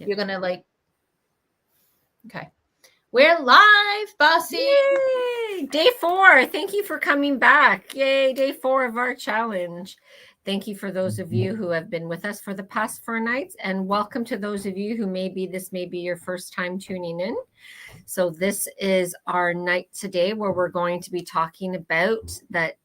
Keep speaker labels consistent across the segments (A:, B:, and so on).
A: You're going to like, okay. We're live, Bossy.
B: Yay! Day 4. Thank you for coming back. Yay, day 4 of our challenge. Thank you for those of you who have been with us for the past 4 nights, and welcome to those of you who this may be your first time tuning in. So this is our night today where we're going to be talking about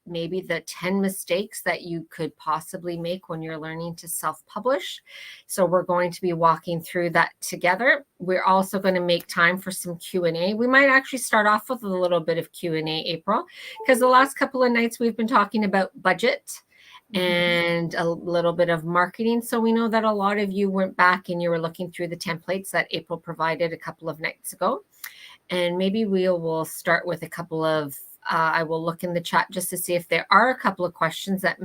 B: maybe the 10 mistakes that you could possibly make when you're learning to self-publish. So we're going to be walking through that together. We're also going to make time for some Q&A. We might actually start off with a little bit of Q&A, April, because the last couple of nights we've been talking about budget and a little bit of marketing. So we know that a lot of you went back and you were looking through the templates that April provided a couple of nights ago. And maybe we will start with a couple of, I will look in the chat just to see if there are a couple of questions that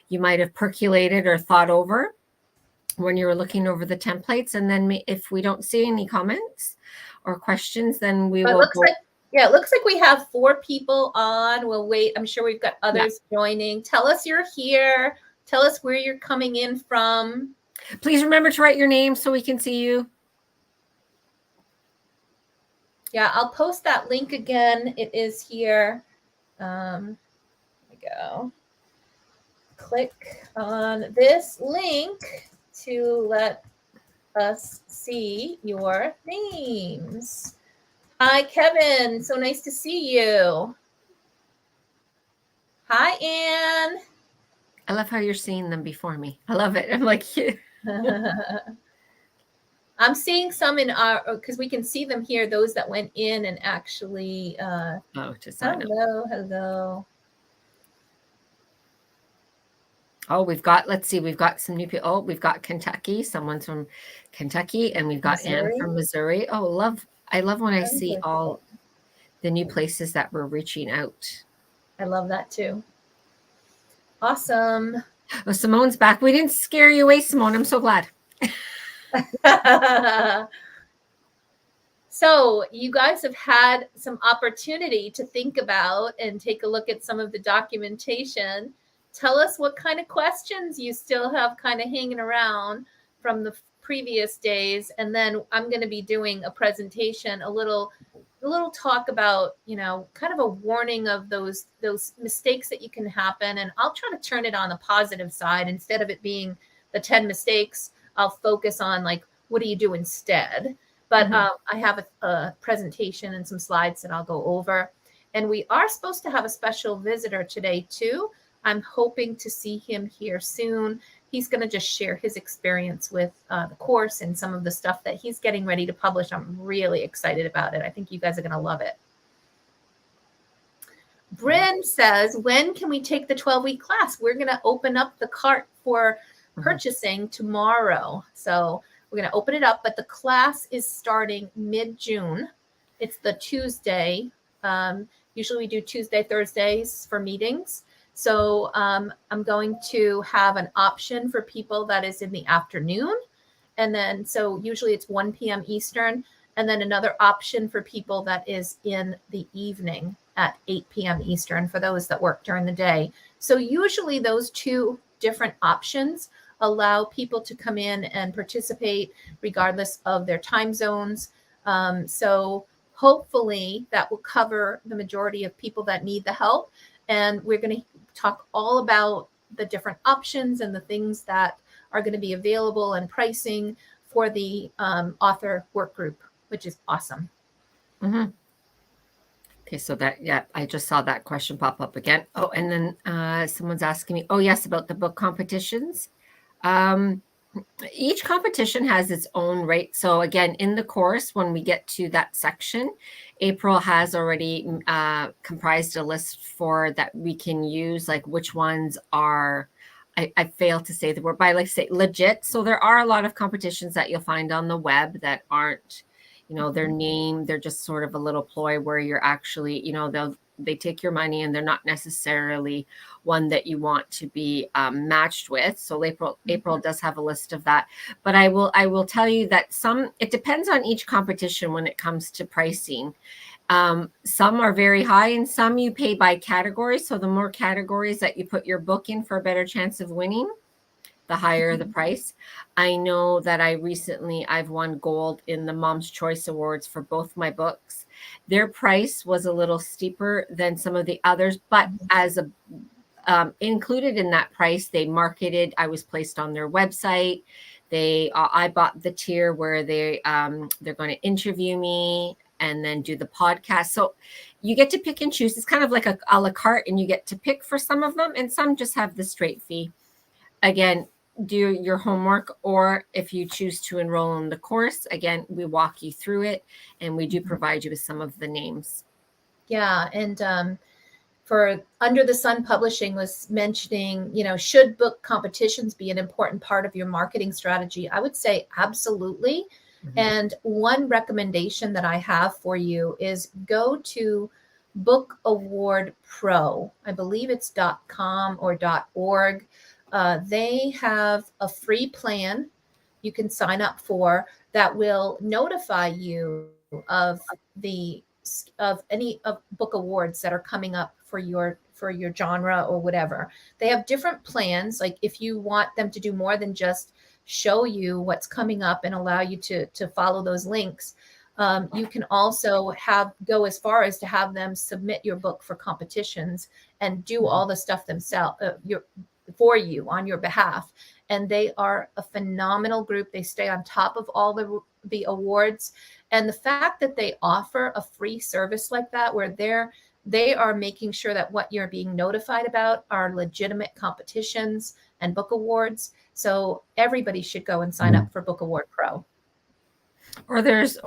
B: you might have percolated or thought over when you were looking over the templates. And then if we don't see any comments or questions, then we will.
A: It looks like we have 4 people on. We'll wait. I'm sure we've got others joining. Tell us you're here. Tell us where you're coming in from.
B: Please remember to write your name so we can see you.
A: Yeah, I'll post that link again. It is here. There we go. Click on this link to let us see your names. Hi, Kevin. So nice to see you. Hi, Anne.
B: I love how you're seeing them before me. I love it. I'm like,
A: I'm seeing some in because we can see them here, those that went in and actually.
B: To sign up.
A: Hello.
B: Oh, we've got some new people. Oh, we've got Kentucky. Someone's from Kentucky, and we've got Missouri. Anne from Missouri. Oh, I love when I see all the new places that we're reaching out.
A: I love that too. Awesome.
B: Oh, Simone's back. We didn't scare you away, Simone. I'm so glad.
A: So you guys have had some opportunity to think about and take a look at some of the documentation. Tell us what kind of questions you still have kind of hanging around from the previous days. And then I'm going to be doing a presentation, a little talk about, kind of a warning of those mistakes that you can happen. And I'll try to turn it on the positive side. Instead of it being the 10 mistakes, I'll focus on like, what do you do instead? But I have a presentation and some slides that I'll go over. And we are supposed to have a special visitor today too. I'm hoping to see him here soon. He's going to just share his experience with the course and some of the stuff that he's getting ready to publish. I'm really excited about it. I think you guys are going to love it. Bryn says, when can we take the 12-week class? We're going to open up the cart for purchasing tomorrow. So we're going to open it up, but the class is starting mid-June. It's the Tuesday. Usually we do Tuesday, Thursdays for meetings. So I'm going to have an option for people that is in the afternoon. And then, so usually it's 1 p.m. Eastern, and then another option for people that is in the evening at 8 p.m. Eastern for those that work during the day. So usually those 2 different options allow people to come in and participate regardless of their time zones. So hopefully that will cover the majority of people that need the help. And we're going to talk all about the different options and the things that are going to be available and pricing for the author work group, which is awesome.
B: Okay, so I just saw that question pop up again. Oh, and then someone's asking me, yes, about the book competitions. Each competition has its own rate. So again, in the course, when we get to that section, April has already comprised a list for that we can use, like which ones are, I failed to say the word, but I like to say legit. So there are a lot of competitions that you'll find on the web that aren't, their name, they're just sort of a little ploy where you're actually, they take your money and they're not necessarily one that you want to be matched with. So April does have a list of that, but I will tell you that it depends on each competition when it comes to pricing. Some are very high and some you pay by category. So the more categories that you put your book in for a better chance of winning, the higher the price. I know that I've won gold in the Mom's Choice Awards for both my books. Their price was a little steeper than some of the others, but as a included in that price, they marketed. I was placed on their website. I bought the tier where they're going to interview me and then do the podcast. So you get to pick and choose. It's kind of like a la carte, and you get to pick for some of them, and some just have the straight fee. Again, do your homework, or if you choose to enroll in the course, again, we walk you through it, and we do provide you with some of the names.
A: Yeah, and for Under the Sun Publishing was mentioning, should book competitions be an important part of your marketing strategy? I would say absolutely. Mm-hmm. And one recommendation that I have for you is go to Book Award Pro. I believe it's .com or .org. They have a free plan you can sign up for that will notify you of any book awards that are coming up for your genre or whatever. They have different plans. Like if you want them to do more than just show you what's coming up and allow you to follow those links, you can also go as far as to have them submit your book for competitions and do all the stuff themselves for you on your behalf. And they are a phenomenal group. They stay on top of all the awards. And the fact that they offer a free service like that, where they are making sure that what you're being notified about are legitimate competitions and book awards. So everybody should go and sign up for Book Award Pro.
B: Or there's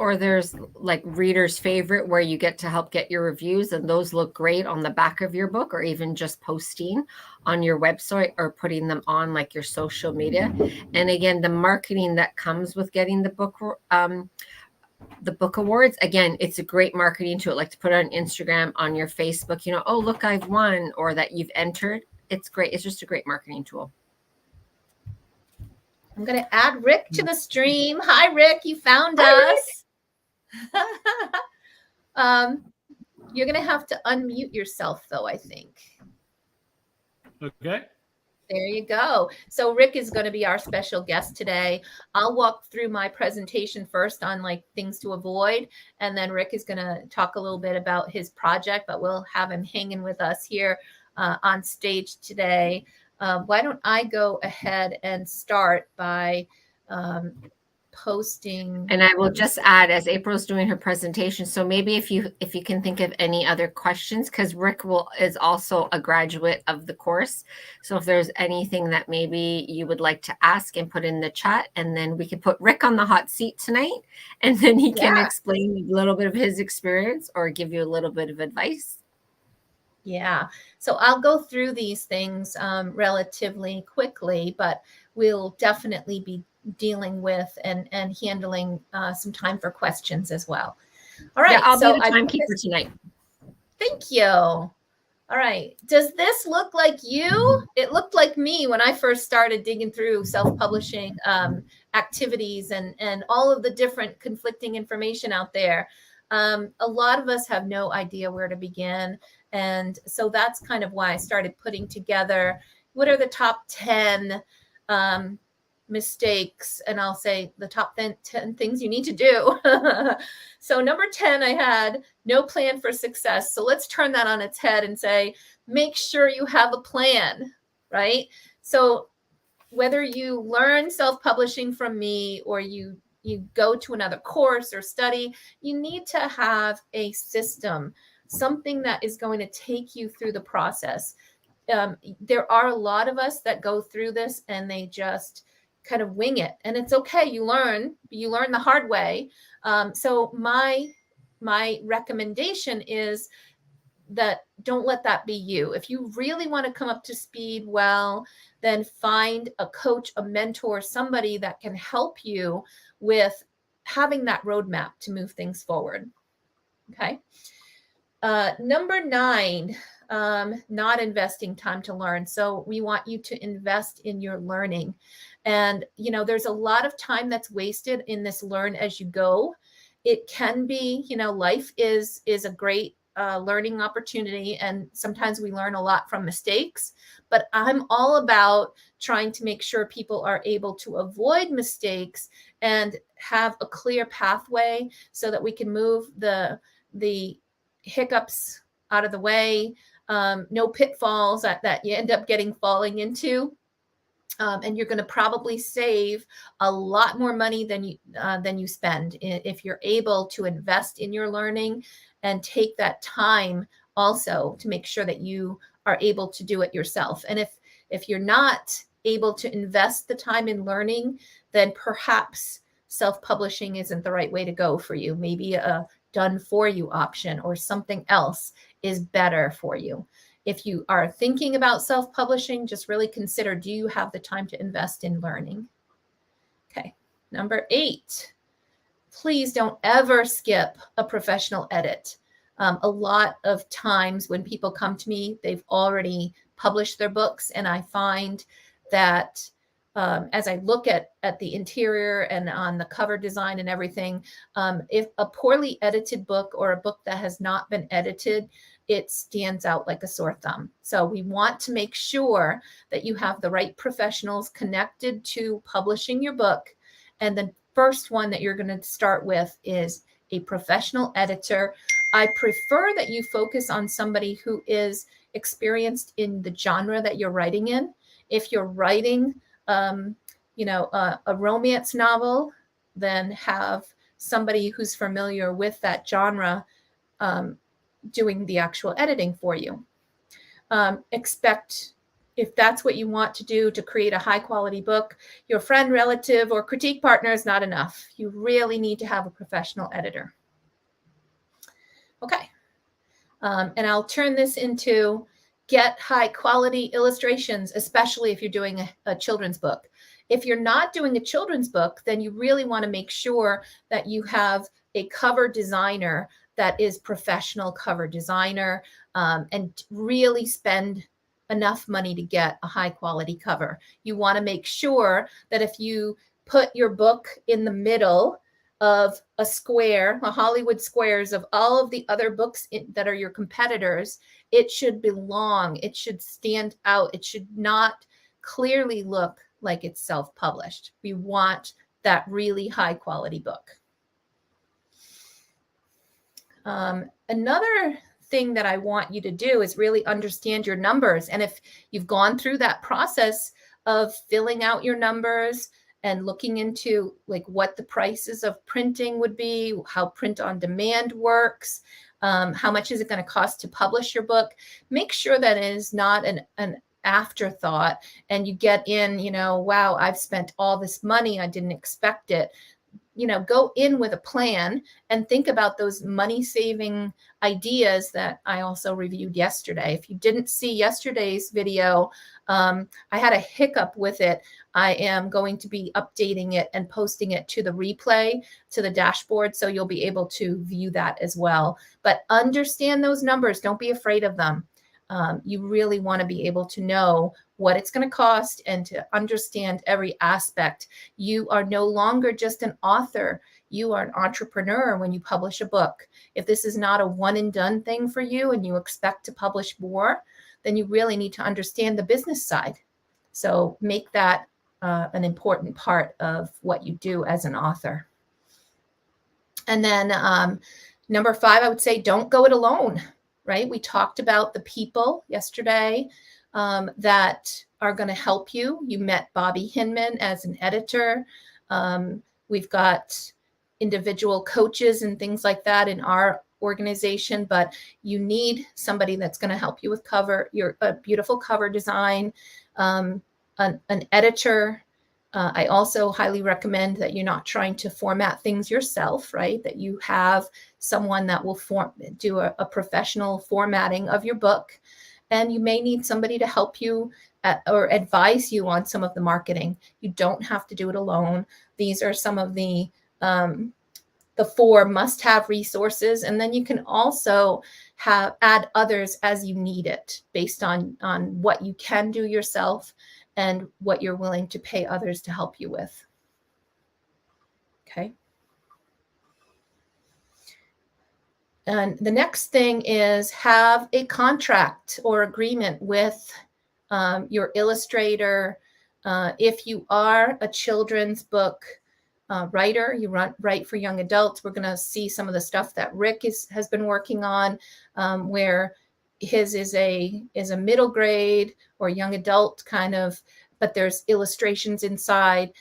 B: like Reader's Favorite, where you get to help get your reviews, and those look great on the back of your book, or even just posting on your website or putting them on like your social media. And again, the marketing that comes with getting the book awards, again, it's a great marketing tool, like to put on Instagram, on your Facebook, oh, look, I've won, or that you've entered. It's great. It's just a great marketing tool.
A: I'm going to add Rick to the stream. Hi, Rick. You found us. You're going to have to unmute yourself, though, I think.
C: Okay.
A: There you go. So Rick is going to be our special guest today. I'll walk through my presentation first on like things to avoid. And then Rick is going to talk a little bit about his project, but we'll have him hanging with us here on stage today. Why don't I go ahead and start by posting.
B: And I will just add, as April's doing her presentation, so maybe if you can think of any other questions, because Rick is also a graduate of the course. So if there's anything that maybe you would like to ask, and put in the chat, and then we can put Rick on the hot seat tonight, and then he can explain a little bit of his experience or give you a little bit of advice.
A: Yeah, so I'll go through these things relatively quickly, but we'll definitely be dealing with and handling some time for questions as well. All right.
B: Yeah, I'll be the timekeeper tonight.
A: Thank you. All right. Does this look like you? It looked like me when I first started digging through self-publishing activities and all of the different conflicting information out there. A lot of us have no idea where to begin. And so that's kind of why I started putting together what are the top 10 mistakes, and I'll say the top 10 things you need to do. So number 10, I had no plan for success. So let's turn that on its head and say, make sure you have a plan, right? So whether you learn self-publishing from me or you go to another course or study, you need to have a system, something that is going to take you through the process. There are a lot of us that go through this and they just kind of wing it, and it's okay. You learn the hard way. So my recommendation is that don't let that be you. If you really want to come up to speed, well, then find a coach, a mentor, somebody that can help you with having that roadmap to move things forward. Okay. Number 9, not investing time to learn. So we want you to invest in your learning. And, there's a lot of time that's wasted in this learn as you go. It can be, life is a great learning opportunity, and sometimes we learn a lot from mistakes, but I'm all about trying to make sure people are able to avoid mistakes and have a clear pathway so that we can move the hiccups out of the way, no pitfalls that you end up falling into. And you're going to probably save a lot more money than you spend if you're able to invest in your learning and take that time also to make sure that you are able to do it yourself. And if you're not able to invest the time in learning, then perhaps self-publishing isn't the right way to go for you. Maybe a done for you option or something else is better for you. If you are thinking about self-publishing, just really consider, do you have the time to invest in learning? Okay, number 8, please don't ever skip a professional edit. A lot of times when people come to me, they've already published their books, and I find that as I look at the interior and on the cover design and everything, if a poorly edited book or a book that has not been edited, it stands out like a sore thumb. So we want to make sure that you have the right professionals connected to publishing your book. And the first one that you're going to start with is a professional editor. I prefer that you focus on somebody who is experienced in the genre that you're writing in. If you're writing, a romance novel, then have somebody who's familiar with that genre doing the actual editing for you. Expect, if that's what you want to do to create a high quality book, your friend, relative, or critique partner is not enough. You really need to have a professional editor. Okay. And I'll turn this into get high quality illustrations, especially if you're doing a children's book. If you're not doing a children's book, then you really want to make sure that you have a cover designer that is professional cover designer, and really spend enough money to get a high quality cover. You want to make sure that if you put your book in the middle of a square, a Hollywood squares of all of the other books that are your competitors, it should belong. It should stand out. It should not clearly look like it's self-published. We want that really high quality book. Another thing that I want you to do is really understand your numbers. And if you've gone through that process of filling out your numbers and looking into like what the prices of printing would be, how print on demand works, how much is it going to cost to publish your book, make sure that it is not an afterthought and you get in, wow, I've spent all this money, I didn't expect it. Go in with a plan and think about those money saving ideas that I also reviewed yesterday. If you didn't see yesterday's video, I had a hiccup with it. I am going to be updating it and posting it to the replay, to the dashboard, so you'll be able to view that as well. But understand those numbers. Don't be afraid of them. You really want to be able to know what it's going to cost and to understand every aspect. You are no longer just an author. You are an entrepreneur when you publish a book. If this is not a one and done thing for you and you expect to publish more, then you really need to understand the business side. So make that an important part of what you do as an author. And then number 5, I would say don't go it alone. Right? We talked about the people yesterday that are going to help you. You met Bobby Hinman as an editor. We've got individual coaches and things like that in our organization, but you need somebody that's going to help you with a beautiful cover design, an editor. I also highly recommend that you're not trying to format things yourself, right? That you have someone that will do a professional formatting of your book. And you may need somebody to help you or advise you on some of the marketing. You don't have to do it alone. These are some of the 4 must-have resources. And then you can also add others as you need it based on what you can do yourself and what you're willing to pay others to help you with. Okay. And the next thing is have a contract or agreement with your illustrator. If you are a children's book writer, you write for young adults, we're going to see some of the stuff that Rick has been working on, where his is a middle grade or young adult kind of, but there's illustrations inside.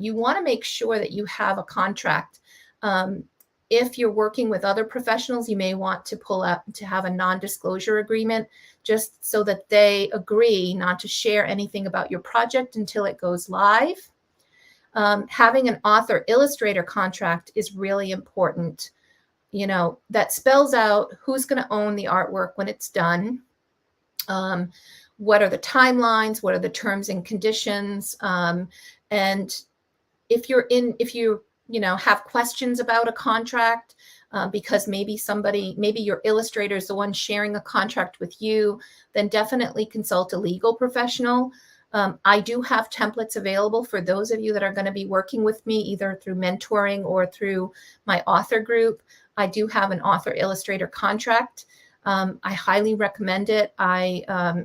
A: You want to make sure that you have a contract. If you're working with other professionals, you may want to pull up to have a non-disclosure agreement, just so that they agree not to share anything about your project until it goes live. Having an author illustrator contract is really important. That spells out who's going to own the artwork when it's done. What are the timelines? What are the terms and conditions? And if you have questions about a contract, because maybe your illustrator is the one sharing a contract with you, then definitely consult a legal professional. I do have templates available for those of you that are going to be working with me, either through mentoring or through my author group. I do have an author illustrator contract. I highly recommend it. I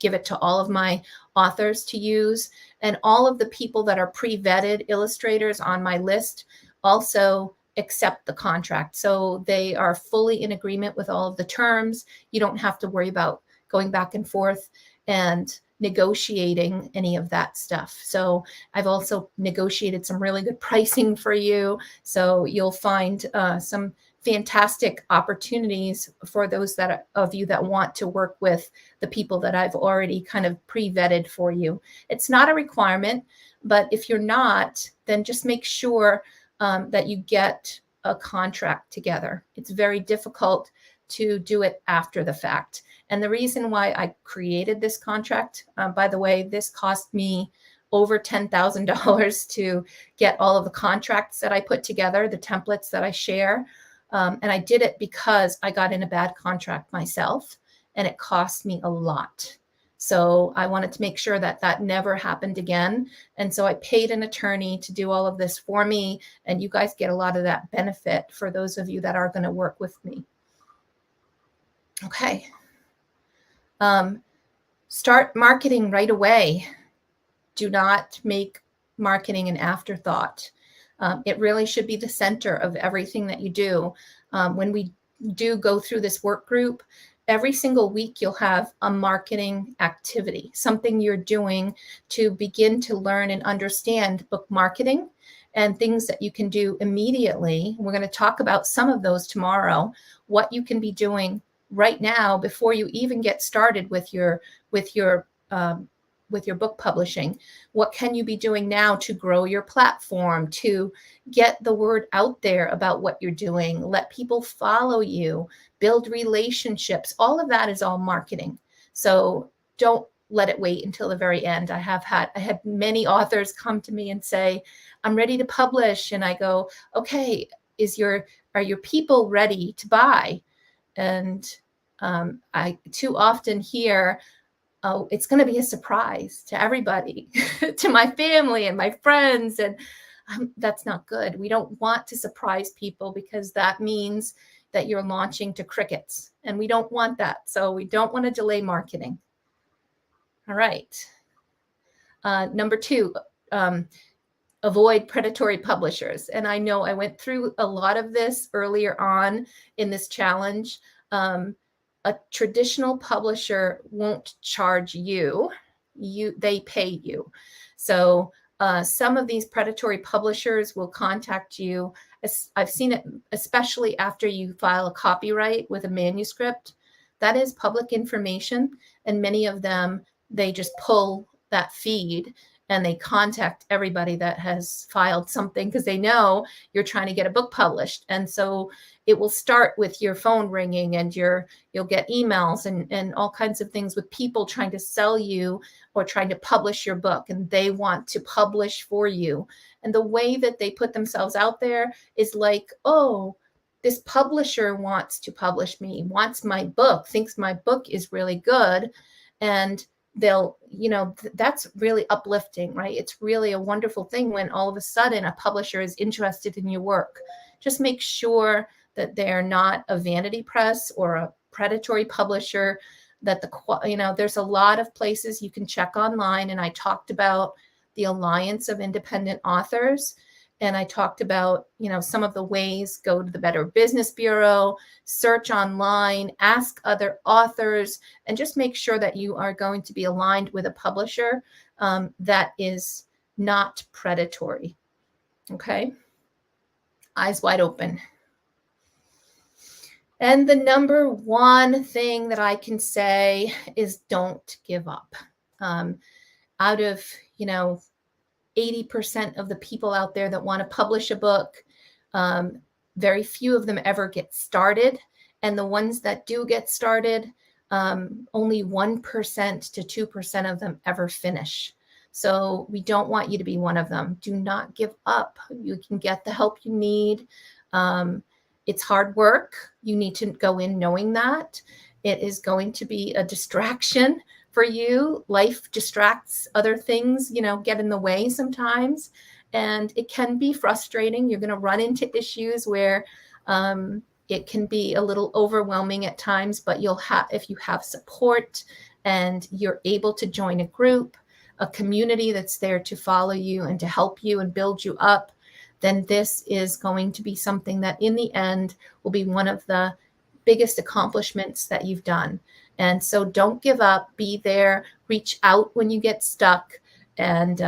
A: give it to all of my authors to use. And all of the people that are pre-vetted illustrators on my list also accept the contract. So they are fully in agreement with all of the terms. You don't have to worry about going back and forth and negotiating any of that stuff. So I've also negotiated some really good pricing for you. So you'll find some fantastic opportunities for those of you that want to work with the people that I've already kind of pre-vetted for you. It's not a requirement, but if you're not, then just make sure that you get a contract together. It's very difficult to do it after the fact. And the reason why I created this contract, by the way, this cost me over $10,000 to get all of the contracts that I put together, the templates that I share. And I did it because I got in a bad contract myself, and it cost me a lot. So I wanted to make sure that that never happened again. And so I paid an attorney to do all of this for me. And you guys get a lot of that benefit for those of you that are going to work with me. Okay. Start marketing right away. Do not make marketing an afterthought. It really should be the center of everything that you do. When we do go through this work group, every single week you'll have a marketing activity, something you're doing to begin to learn and understand book marketing and things that you can do immediately. We're going to talk about some of those tomorrow, what you can be doing right now before you even get started with your book publishing. What can you be doing now to grow your platform, to get the word out there about what you're doing, let people follow you, build relationships? All of that is all marketing. So don't let it wait until the very end. I had many authors come to me and say, I'm ready to publish. And I go, okay, are your people ready to buy? And I too often hear, oh, it's going to be a surprise to everybody, to my family and my friends. And that's not good. We don't want to surprise people, because that means that you're launching to crickets, and we don't want that. So we don't want to delay marketing. All right. Number 2, avoid predatory publishers. And I know I went through a lot of this earlier on in this challenge. A traditional publisher won't charge you. They pay you. So some of these predatory publishers will contact you. I've seen it, especially after you file a copyright with a manuscript. That is public information. And many of them, they just pull that feed and they contact everybody that has filed something, because they know you're trying to get a book published. And so it will start with your phone ringing, and you'll get emails and all kinds of things with people trying to sell you or trying to publish your book, and they want to publish for you. And the way that they put themselves out there is like, oh, this publisher wants to publish me, wants my book, thinks my book is really good. And they'll, that's really uplifting, right? It's really a wonderful thing when all of a sudden a publisher is interested in your work. Just make sure that they're not a vanity press or a predatory publisher, that there's a lot of places you can check online. And I talked about the Alliance of Independent Authors. And I talked about, some of the ways: go to the Better Business Bureau, search online, ask other authors, and just make sure that you are going to be aligned with a publisher that is not predatory. Okay. Eyes wide open. And the number one thing that I can say is don't give up. Out of, 80% of the people out there that want to publish a book, very few of them ever get started. And the ones that do get started, only 1% to 2% of them ever finish. So we don't want you to be one of them. Do not give up. You can get the help you need. It's hard work. You need to go in knowing that. It is going to be a distraction for you. Life distracts, other things, get in the way sometimes. And it can be frustrating. You're going to run into issues where it can be a little overwhelming at times, but if you have support and you're able to join a group, a community that's there to follow you and to help you and build you up, then this is going to be something that in the end will be one of the biggest accomplishments that you've done. And so don't give up, be there, reach out when you get stuck, and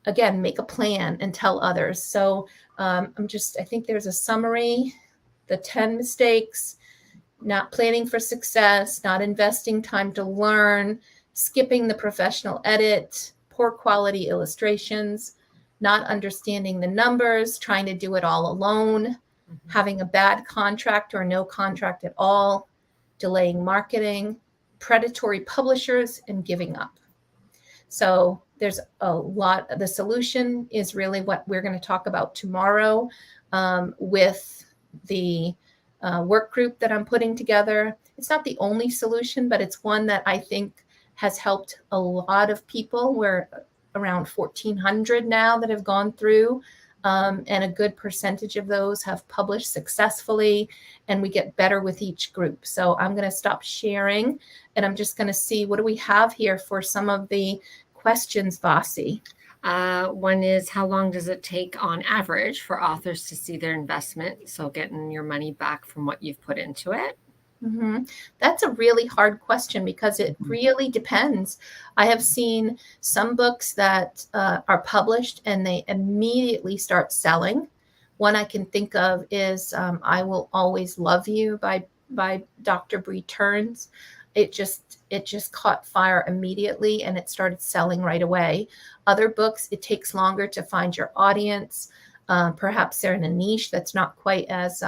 A: again, make a plan and tell others. So I think there's a summary: the 10 mistakes: not planning for success, not investing time to learn, skipping the professional edit, poor quality illustrations, not understanding the numbers, trying to do it all alone, having a bad contract or no contract at all, delaying marketing, predatory publishers, and giving up. So there's a lot. The solution is really what we're going to talk about tomorrow with the work group that I'm putting together. It's not the only solution, but it's one that I think has helped a lot of people. We're around 1,400 now that have gone through, and a good percentage of those have published successfully, and we get better with each group. So I'm going to stop sharing, and I'm just going to see, what do we have here for some of the questions, Vasi?
B: One is, how long does it take on average for authors to see their investment? So getting your money back from what you've put into it.
A: Mm-hmm. That's a really hard question because it really depends. I have seen some books that are published and they immediately start selling. One I can think of is I Will Always Love You by Dr. Bree Turns. It just caught fire immediately and it started selling right away. Other books, it takes longer to find your audience. Perhaps they're in a niche that's not quite as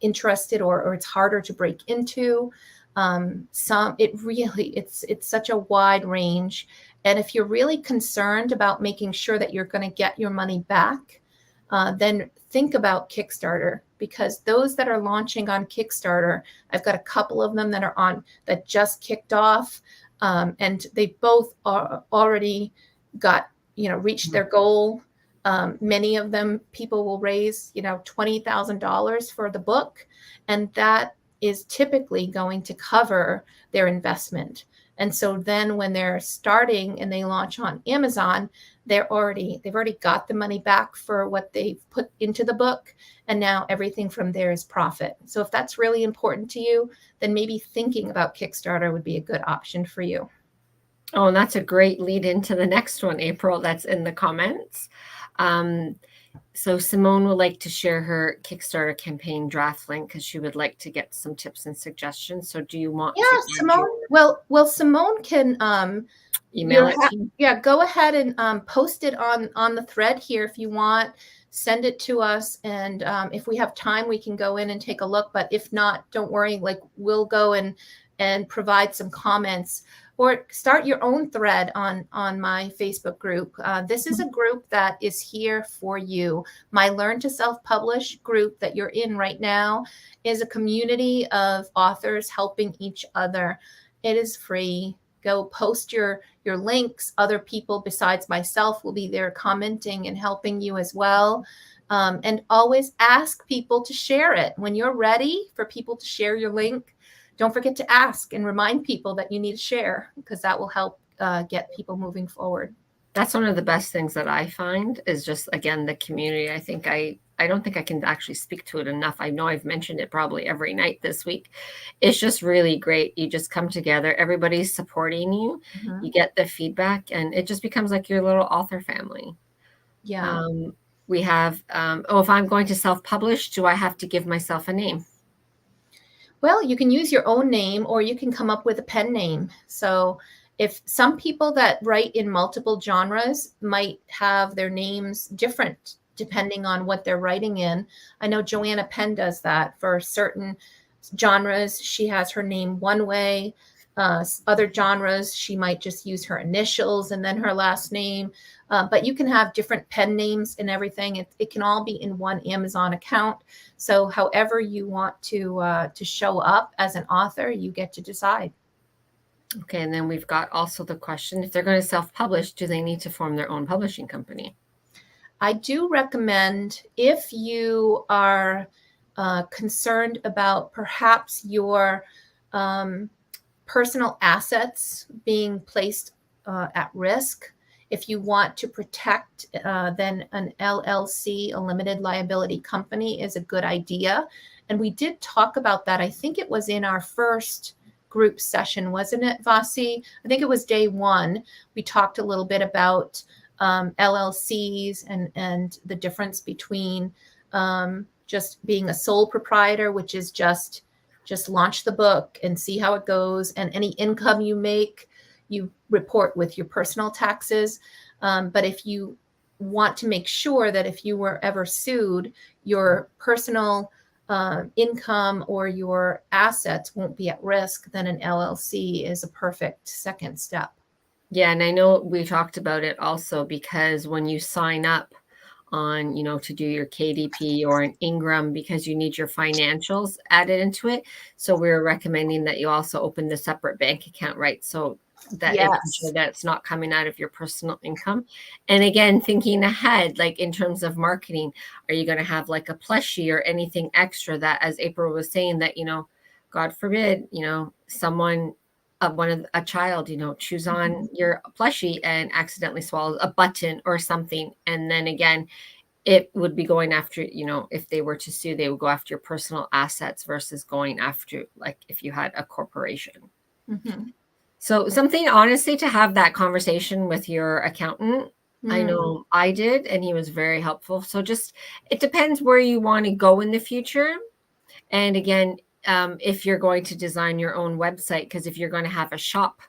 A: interested, or it's harder to break into. It's such a wide range. And if you're really concerned about making sure that you're going to get your money back, then think about Kickstarter, because those that are launching on Kickstarter, I've got a couple of them that just kicked off, and they both are already got, reached their goal. Many of them, people will raise, $20,000 for the book, and that is typically going to cover their investment. And so then when they're starting and they launch on Amazon, they've already got the money back for what they've put into the book, and now everything from there is profit. So if that's really important to you, then maybe thinking about Kickstarter would be a good option for you.
B: Oh, and that's a great lead into the next one, April, that's in the comments. So Simone would like to share her Kickstarter campaign draft link because she would like to get some tips and suggestions. So do you want to
A: Simone? Well, Simone can
B: email it to you?
A: Yeah, go ahead and post it on the thread here if you want. Send it to us, and if we have time, we can go in and take a look. But if not, don't worry. We'll go and provide some comments, or start your own thread on my Facebook group. This is a group that is here for you. My Learn to Self-Publish group that you're in right now is a community of authors helping each other. It is free. Go post your links. Other people besides myself will be there commenting and helping you as well. And always ask people to share it. When you're ready for people to share your link, don't forget to ask and remind people that you need to share, because that will help get people moving forward.
B: That's one of the best things that I find is just, again, the community. I don't think I can actually speak to it enough. I know I've mentioned it probably every night this week. It's just really great. You just come together. Everybody's supporting you.
A: Mm-hmm.
B: You get the feedback, and it just becomes like your little author family.
A: Yeah.
B: We have, if I'm going to self-publish, do I have to give myself a name?
A: Well, you can use your own name, or you can come up with a pen name. So if some people that write in multiple genres might have their names different depending on what they're writing in. I know Joanna Penn does that for certain genres. She has her name one way. Other genres, she might just use her initials and then her last name. But you can have different pen names and everything. It can all be in one Amazon account. So however you want to show up as an author, you get to decide.
B: Okay, and then we've got also the question, if they're going to self-publish, do they need to form their own publishing company?
A: I do recommend, if you are concerned about perhaps your personal assets being placed at risk, if you want to protect, then an LLC, a limited liability company, is a good idea. And we did talk about that. I think it was in our first group session, wasn't it, Vasi? I think it was day one. We talked a little bit about LLCs and the difference between just being a sole proprietor, which is just launch the book and see how it goes, and any income you make, you report with your personal taxes. But if you want to make sure that if you were ever sued, your personal income or your assets won't be at risk, then an LLC is a perfect second step.
B: Yeah, and I know we talked about it also, because when you sign up on, to do your KDP or an Ingram, because you need your financials added into it. So we're recommending that you also open the separate bank account, right? So that it can show that it's not coming out of your personal income. And again, thinking ahead, like in terms of marketing, are you going to have like a plushie or anything extra that, as April was saying, that, God forbid, someone, a child, chews on your plushie and accidentally swallows a button or something. And then again, it would be going after, if they were to sue, they would go after your personal assets versus going after, like, if you had a corporation.
A: Mm-hmm.
B: So something, honestly, to have that conversation with your accountant. I know I did, and he was very helpful. So just, it depends where you want to go in the future. And again, if you're going to design your own website, because if you're going to have a shop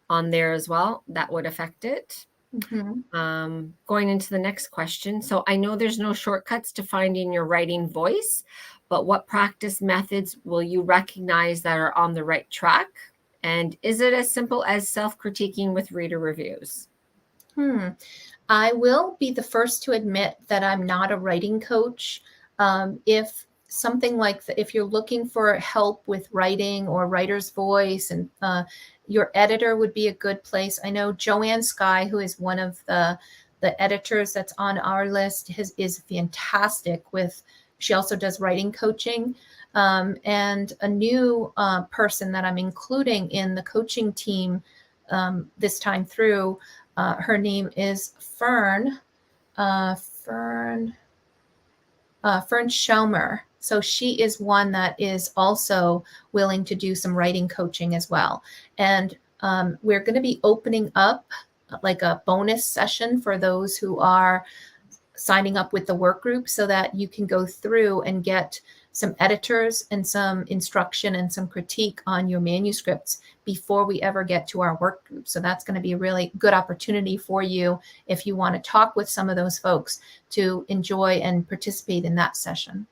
B: on there as well, that would affect it.
A: Mm-hmm.
B: Going into the next question. So I know there's no shortcuts to finding your writing voice, but what practice methods will you recognize that are on the right track? And is it as simple as self-critiquing with reader reviews?
A: I will be the first to admit that I'm not a writing coach. If something like if you're looking for help with writing or writer's voice, and your editor would be a good place. I know Joanne Skye, who is one of the editors that's on our list, is fantastic with. She also does writing coaching. And a new person that I'm including in the coaching team this time through, her name is Fern Schomer. So she is one that is also willing to do some writing coaching as well. And we're going to be opening up like a bonus session for those who are signing up with the work group, so that you can go through and get some editors and some instruction and some critique on your manuscripts before we ever get to our work group. So that's going to be a really good opportunity for you if you want to talk with some of those folks to enjoy and participate in that session.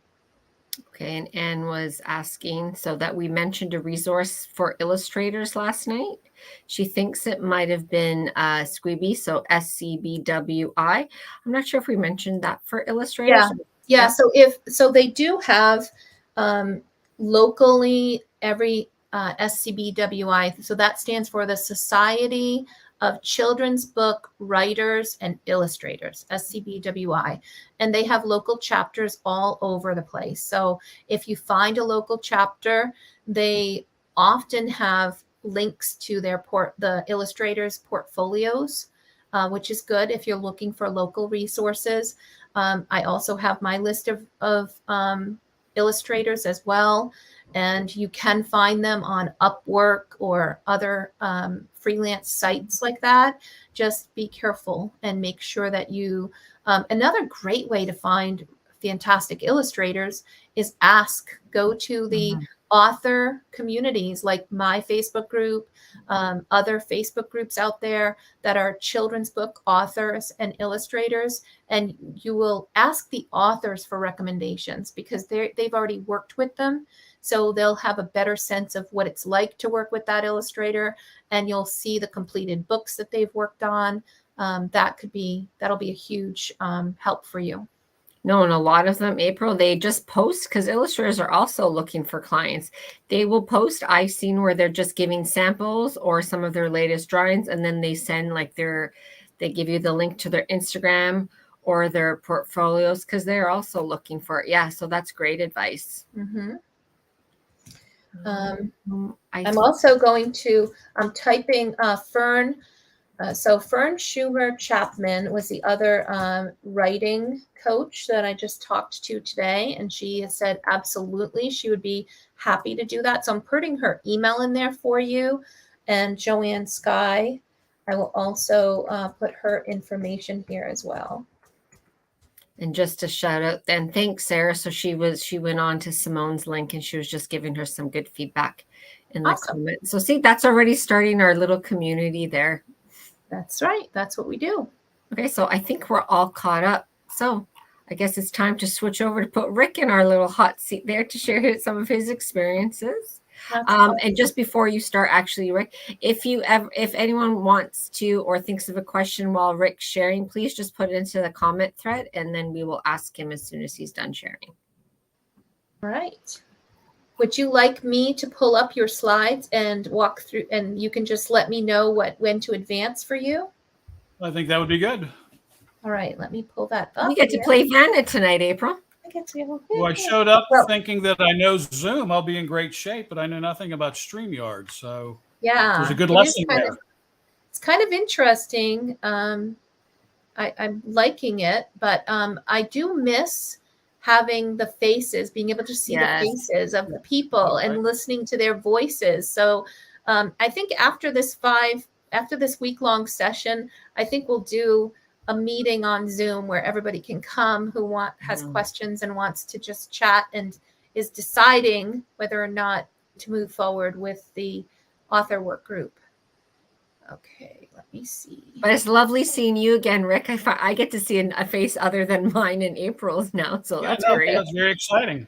B: Okay, and Anne was asking, so that we mentioned a resource for illustrators last night. She thinks it might have been Squibby, so SCBWI. I'm not sure if we mentioned that for illustrators.
A: Yeah. So they do have locally every SCBWI. So that stands for the Society of children's book writers and illustrators, SCBWI, and they have local chapters all over the place. So if you find a local chapter, they often have links to the illustrators' portfolios, which is good if you're looking for local resources. I also have my list of illustrators as well, and you can find them on Upwork or other freelance sites like that. Just be careful and make sure that you, another great way to find fantastic illustrators is go to the author communities like my Facebook group, other Facebook groups out there that are children's book authors and illustrators, and you will ask the authors for recommendations because they've already worked with them. So they'll have a better sense of what it's like to work with that illustrator, and you'll see the completed books that they've worked on. That'll be a huge help for you.
B: No, and a lot of them, April, they just post because illustrators are also looking for clients. They will post. I've seen where they're just giving samples or some of their latest drawings, and then they send they give you the link to their Instagram or their portfolios because they're also looking for it. Yeah, so that's great advice.
A: Mm-hmm.
B: I'm
A: typing Fern. So Fern Schumer Chapman was the other writing coach that I just talked to today, and she has said absolutely she would be happy to do that. So I'm putting her email in there for you, and Joanne Skye. I will also put her information here as well.
B: And just a shout out then, thanks, Sarah. So she went on to Simone's link and she was just giving her some good feedback in the comments. So see, that's already starting our little community there.
A: That's right. That's what we do.
B: Okay, so I think we're all caught up. So I guess it's time to switch over to put Rick in our little hot seat there to share some of his experiences.
A: Awesome.
B: And just before you start, actually, Rick, if anyone wants to or thinks of a question while Rick's sharing, please just put it into the comment thread, and then we will ask him as soon as he's done sharing.
A: All right. Would you like me to pull up your slides and walk through, and you can just let me know when to advance for you?
C: I think that would be good.
A: All right, let me pull that up.
B: We get to play Vanna tonight, April.
C: Well, I showed up thinking that I know Zoom, I'll be in great shape, but I know nothing about StreamYard. So
A: yeah,
C: there's a good lesson there.
A: It's kind of interesting. I'm liking it, but I do miss having the faces, being able to see the faces of the people and listening to their voices. So I think after this week-long session, I think we'll do a meeting on Zoom where everybody can come who has questions and wants to just chat and is deciding whether or not to move forward with the author work group. Okay, let me see.
B: But it's lovely seeing you again, Rick. I get to see a face other than mine and April's now, so that's great.
C: That's very exciting.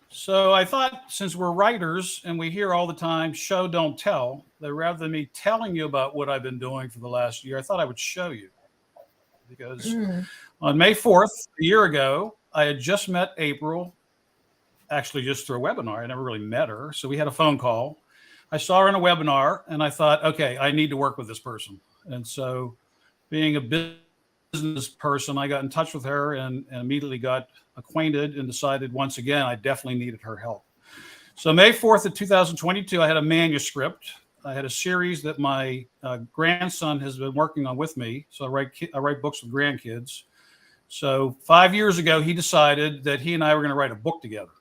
C: So I thought, since we're writers and we hear all the time, show, don't tell, that rather than me telling you about what I've been doing for the last year, I thought I would show you. Because on May 4th, a year ago, I had just met April, actually just through a webinar. I never really met her. So we had a phone call. I saw her in a webinar and I thought, okay, I need to work with this person. And so being a business person, I got in touch with her and immediately got acquainted and decided once again, I definitely needed her help. So May 4th of 2022, I had a manuscript. I had a series that my grandson has been working on with me. So I write books with grandkids. So 5 years ago, he decided that he and I were going to write a book together.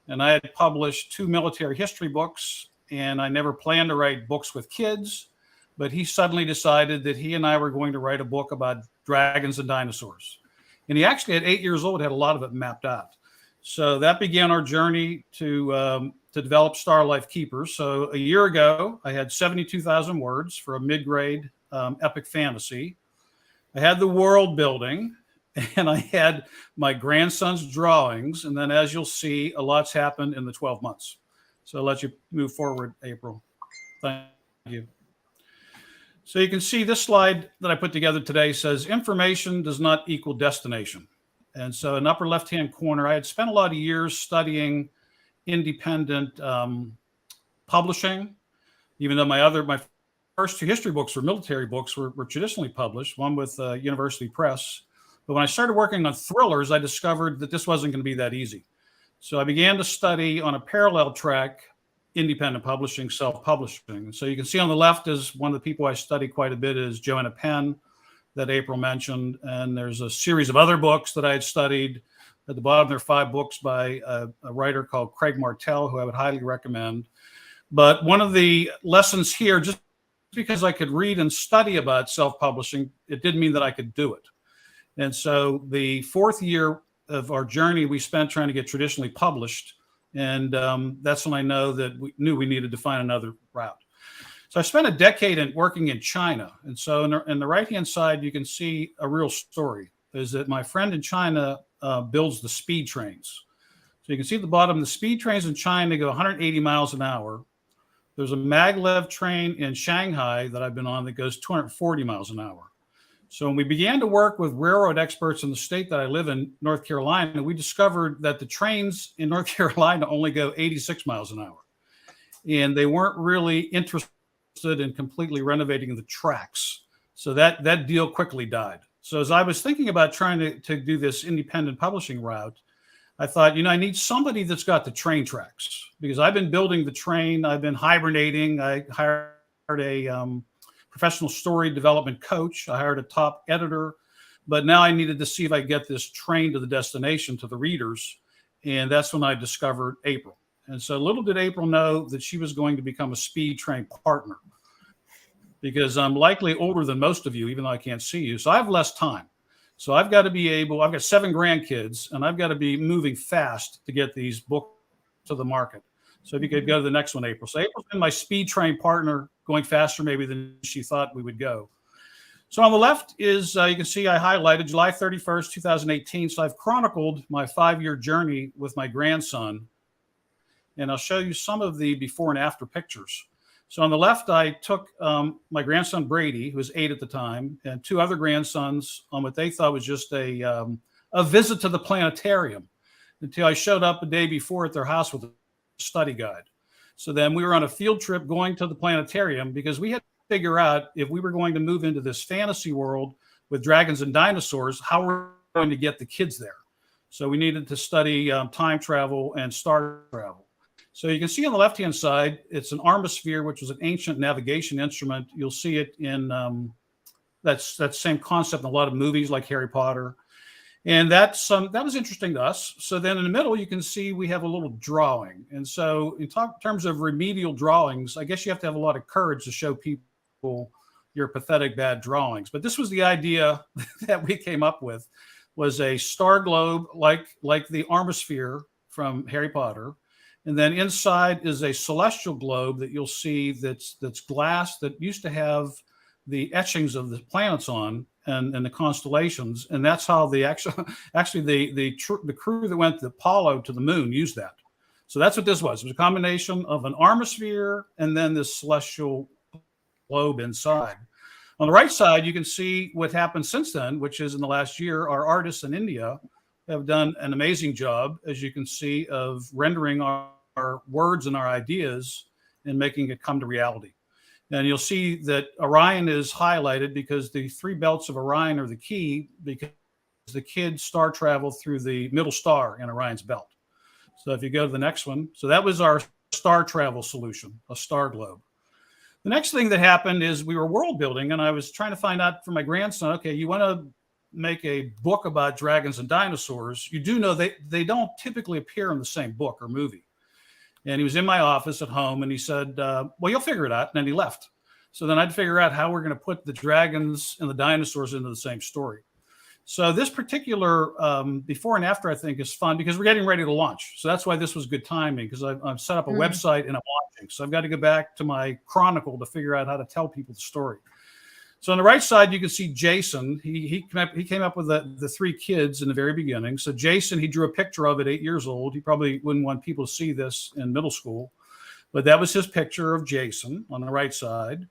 C: And I had published 2 military history books, and I never planned to write books with kids. But he suddenly decided that he and I were going to write a book about dragons and dinosaurs. And he actually, at 8 years old, had a lot of it mapped out. So that began our journey to develop Star Life Keepers. So a year ago, I had 72,000 words for a mid-grade epic fantasy. I had the world building, and I had my grandson's drawings. And then, as you'll see, a lot's happened in the 12 months. So I'll let you move forward, April. Thank you. So you can see this slide that I put together today says information does not equal destination. And so in the upper left-hand corner, I had spent a lot of years studying independent publishing, even though my first two history books were military books, were traditionally published, one with University Press. But when I started working on thrillers, I discovered that this wasn't going to be that easy. So I began to study on a parallel track, independent publishing, self-publishing. So you can see on the left is one of the people I study quite a bit is Joanna Penn, that April mentioned. And there's a series of other books that I had studied. At the bottom, there are 5 books by a writer called Craig Martell, who I would highly recommend. But one of the lessons here, just because I could read and study about self-publishing, it didn't mean that I could do it. And so the 4th year of our journey, we spent trying to get traditionally published. And that's when I know that we knew we needed to find another route. So I spent a decade working in China. And so in the right-hand side, you can see a real story, is that my friend in China builds the speed trains. So you can see at the bottom, the speed trains in China go 180 miles an hour. There's a maglev train in Shanghai that I've been on that goes 240 miles an hour. So when we began to work with railroad experts in the state that I live in, North Carolina, we discovered that the trains in North Carolina only go 86 miles an hour. And they weren't really interested in completely renovating the tracks. So that deal quickly died. So as I was thinking about trying to do this independent publishing route, I thought, I need somebody that's got the train tracks, because I've been building the train. I've been hibernating. I hired a professional story development coach. I hired a top editor, but now I needed to see if I could get this train to the destination, to the readers. And that's when I discovered April. And so little did April know that she was going to become a speed train partner, because I'm likely older than most of you, even though I can't see you. So I have less time. So I've got to be able, I've got 7 grandkids, and I've got to be moving fast to get these books to the market. So if you could go to the next one, April. So April's been my speed train partner, going faster maybe than she thought we would go. So on the left is, you can see I highlighted July 31st, 2018. So I've chronicled my 5-year journey with my grandson. And I'll show you some of the before and after pictures. So on the left, I took my grandson, Brady, who was 8 at the time, and 2 other grandsons on what they thought was just a visit to the planetarium, until I showed up the day before at their house with a study guide. So then we were on a field trip going to the planetarium, because we had to figure out if we were going to move into this fantasy world with dragons and dinosaurs, how we're going to get the kids there. So we needed to study time travel and star travel. So you can see on the left-hand side, it's an armosphere, which was an ancient navigation instrument. You'll see it in that same concept in a lot of movies like Harry Potter. And that was interesting to us. So then in the middle, you can see we have a little drawing. And so in terms of remedial drawings, I guess you have to have a lot of courage to show people your pathetic bad drawings. But this was the idea that we came up with, was a star globe like the armosphere from Harry Potter. And then inside is a celestial globe that you'll see that's glass, that used to have the etchings of the planets on and the constellations. And that's how the the crew that went to Apollo to the moon used that. So that's what this was. It was a combination of an armosphere and then this celestial globe inside. On the right side, you can see what happened since then, which is in the last year, our artists in India have done an amazing job, as you can see, of rendering our words and our ideas and making it come to reality. And you'll see that Orion is highlighted because the 3 belts of Orion are the key, because the kids star travel through the middle star in Orion's belt. So if you go to the next one, so that was our star travel solution, a star globe. The next thing that happened is we were world building, and I was trying to find out from my grandson, okay, you want to make a book about dragons and dinosaurs. You do know they don't typically appear in the same book or movie. And he was in my office at home, and he said, well, you'll figure it out. And then he left. So then I'd figure out how we're going to put the dragons and the dinosaurs into the same story. So this particular before and after, I think, is fun because we're getting ready to launch. So that's why this was good timing, because I've set up a website and I'm launching. So I've got to go back to my chronicle to figure out how to tell people the story. So on the right side, you can see Jason. He came up with the 3 kids in the very beginning. So Jason, he drew a picture of at 8 years old. He probably wouldn't want people to see this in middle school, but that was his picture of Jason on the right side.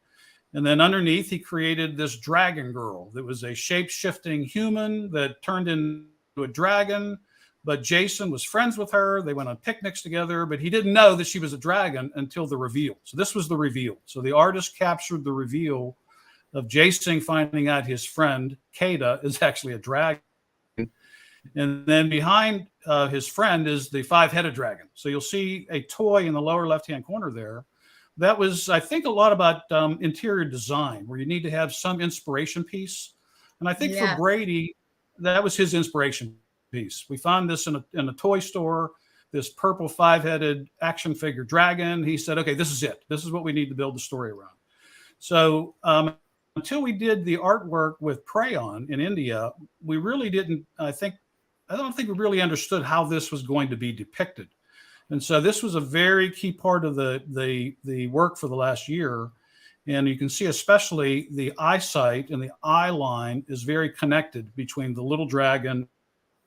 C: And then underneath, he created this dragon girl that was a shape-shifting human that turned into a dragon, But Jason was friends with her. They went on picnics together, but he didn't know that she was a dragon until the reveal. So this was the reveal. So the artist captured the reveal of Jason finding out his friend Kada is actually a dragon. And then behind his friend is the 5-headed dragon. So you'll see a toy in the lower left-hand corner there. That was, I think, a lot about interior design, where you need to have some inspiration piece. And I think for Brady, that was his inspiration piece. We found this in a toy store, this purple 5-headed action figure dragon. He said, okay, this is it. This is what we need to build the story around. So until we did the artwork with Crayon in India, we really didn't, I don't think we really understood how this was going to be depicted. And so this was a very key part of the work for the last year. And you can see especially the eyesight and the eye line is very connected between the little dragon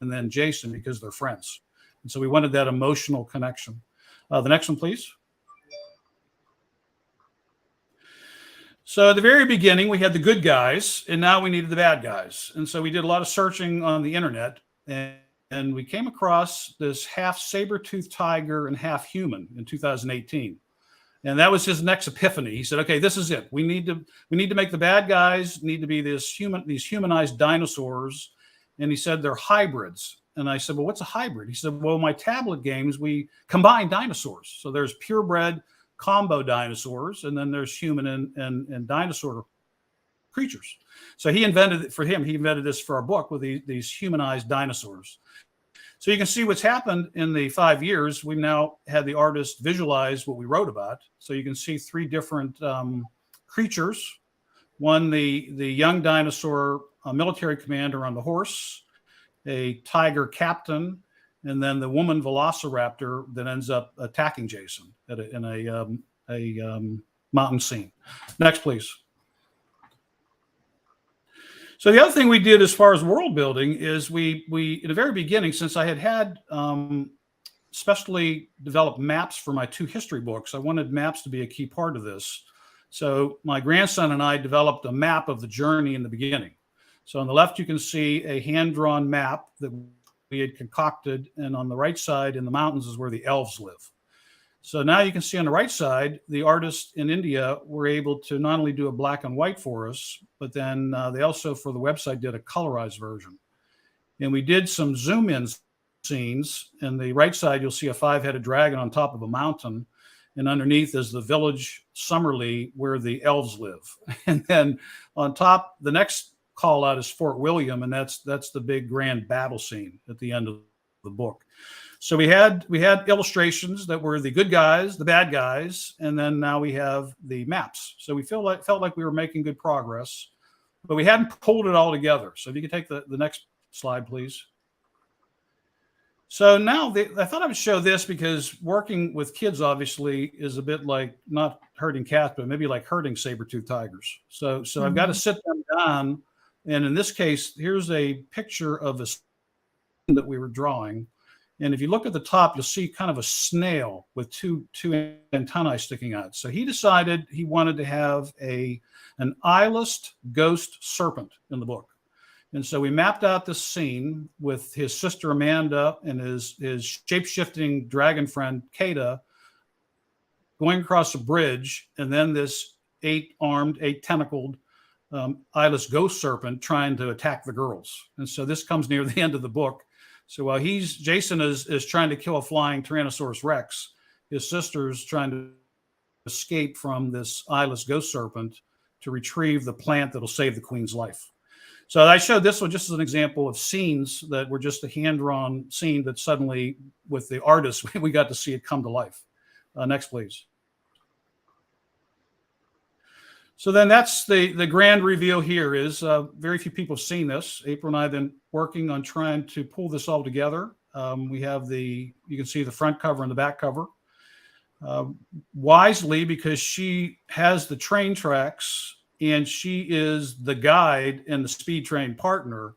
C: and then Jason, because they're friends. And so we wanted that emotional connection. The next one, please. So at the very beginning, we had the good guys, and now we needed the bad guys. And so we did a lot of searching on the internet, and we came across this half saber-toothed tiger and half human in 2018. And that was his next epiphany. He said, okay, this is it. We need to make the bad guys need to be these humanized dinosaurs. And he said they're hybrids. And I said, well, what's a hybrid? He said, well, my tablet games, we combine dinosaurs. So there's purebred combo dinosaurs, and then there's human and dinosaur creatures. So he invented it for him. He invented this for our book with these humanized dinosaurs. So you can see what's happened in the 5 years. We've now had the artist visualize what we wrote about. So you can see 3 different creatures. One, the young dinosaur military commander on the horse, a tiger captain, and then the woman velociraptor that ends up attacking Jason in a mountain scene. Next, please. So the other thing we did as far as world building is we in the very beginning, since I had specially developed maps for my 2 history books, I wanted maps to be a key part of this. So my grandson and I developed a map of the journey in the beginning. So on the left, you can see a hand-drawn map that we had concocted, and on the right side in the mountains is where the elves live. So now you can see on the right side, the artists in India were able to not only do a black and white for us, but then they also, for the website, did a colorized version. And we did some zoom in scenes. And the right side, you'll see a 5-headed dragon on top of a mountain. And underneath is the village Summerley where the elves live. And then on top, the next call out is Fort William. And that's the big grand battle scene at the end of the book. So we had illustrations that were the good guys, the bad guys, and then now we have the maps. So we felt like we were making good progress, but we hadn't pulled it all together. So if you could take the next slide, please. So now I thought I would show this because working with kids obviously is a bit like not herding cats, but maybe like herding saber-toothed tigers. So I've got to sit them down, and in this case, here's a picture of a that we were drawing. And if you look at the top, you'll see kind of a snail with two antennae sticking out. So he decided he wanted to have an eyeless ghost serpent in the book. And so we mapped out this scene with his sister Amanda and his shape-shifting dragon friend Kada going across a bridge, and then this 8-armed, 8-tentacled eyeless ghost serpent trying to attack the girls. And so this comes near the end of the book. So while Jason is trying to kill a flying Tyrannosaurus Rex, his sister's trying to escape from this eyeless ghost serpent to retrieve the plant that'll save the queen's life. So I showed this one just as an example of scenes that were just a hand-drawn scene that suddenly, with the artist, we got to see it come to life. Next, please. So then that's the grand reveal here is very few people have seen this. April and I have been working on trying to pull this all together. We have you can see the front cover and the back cover. Wisely, because she has the train tracks and she is the guide and the speed train partner,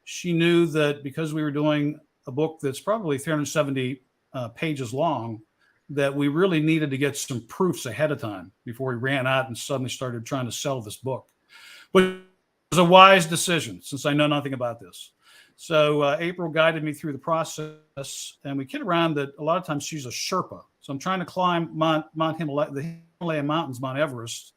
C: she knew that because we were doing a book that's probably 370 pages long, that we really needed to get some proofs ahead of time before we ran out and suddenly started trying to sell this book. But it was a wise decision since I know nothing about this. So April guided me through the process, and we kid around that a lot of times she's a Sherpa. So I'm trying to climb the Himalayan mountains, Mount Everest,